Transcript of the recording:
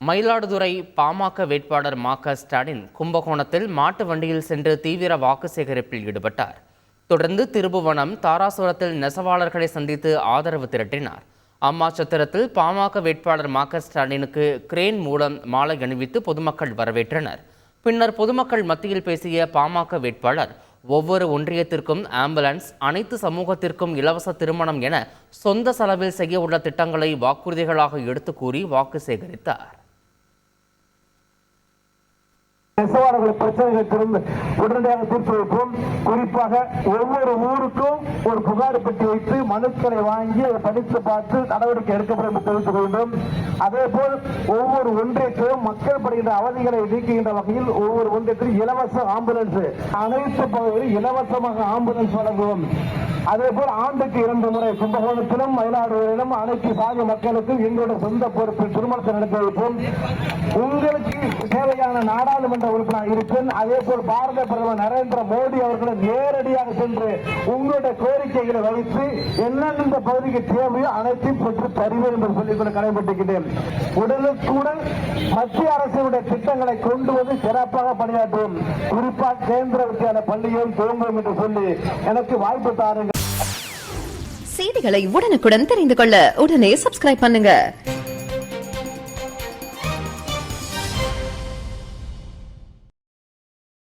மயிலாடுதுறை பாமக வேட்பாளர் மா.க. ஸ்டாலின் கும்பகோணத்தில் மாட்டு வண்டியில் சென்று தீவிர வாக்கு சேகரிப்பில் ஈடுபட்டார். தொடர்ந்து திருபுவனம், தாராசுரத்தில் நெசவாளர்களை சந்தித்து ஆதரவு திரட்டினார். அம்மாசத்திரத்தில் பாமக வேட்பாளர் மா.க. ஸ்டாலினுக்கு கிரேன் மூலம் மாலை அணிவித்து பொதுமக்கள் வரவேற்றனர். பின்னர் பொதுமக்கள் மத்தியில் பேசிய பாமக வேட்பாளர், ஒவ்வொரு ஒன்றியத்திற்கும் ஆம்புலன்ஸ், அனைத்து சமூகத்திற்கும் இலவச திருமணம் என சொந்த செலவில் செய்ய உள்ள திட்டங்களை வாக்குறுதிகளாக எடுத்து கூறி வாக்கு சேகரித்தார். நெசவாளர்கள் பிரச்சனைகள் திறந்து உடனடியாக தீர்த்து வைப்போம். குறிப்பாக ஒவ்வொரு ஊருக்கும் ஒரு புகார் பெட்டி வைத்து மனுக்களை வாங்கி அதை படித்து பார்த்து நடவடிக்கை எடுக்கப்படும் என்று தெரிவித்துக் கொள்கிறோம். அதே போல் ஒவ்வொரு ஒன்றியத்திலும் மக்கள் படுகின்ற அவதிகளை நீக்குகின்ற வகையில் ஒவ்வொரு ஒன்றியத்திலும் இலவச ஆம்புலன்ஸ், அனைத்து பகுதிகளில் இலவசமாக ஆம்புலன்ஸ் வழங்குவோம். அதே போல் ஆண்டுக்கு 2 முறை கும்பகோணத்திலும் மயிலாடுதுறையிலும் அனைத்து சாதி மக்களுக்கும் எங்களுடைய சொந்த பொறுப்பில் திருமணத்தை நடத்தி வைப்போம். உங்களுக்கு தேவையான நாடாளுமன்ற உறுப்பினர் இருப்பேன். அதே போல் பாரத பிரதமர் நரேந்திர மோடி அவர்களை நேரடியாக சென்று உங்களுடைய கோரிக்கைகளை வைத்து என்னென்ன பகுதிக்கு தேவையோ அனைத்தையும் பெற்று தருவேன் என்று சொல்லிக்கொண்டு கடைபிடிக்கின்றேன். உடனுக்குடன் மத்திய அரசுடைய திட்டங்களை கொண்டு வந்து சிறப்பாக பணியாற்றுவோம். குறிப்பாக கேந்திர வித்தியாலய பள்ளியும் துவங்கும் என்று சொல்லி எனக்கு வாய்ப்பு தாருங்கள். செய்திகளை உடனுக்குடன் தெரிந்து கொள்ள உடனே சப்ஸ்கிரைப் பண்ணுங்க.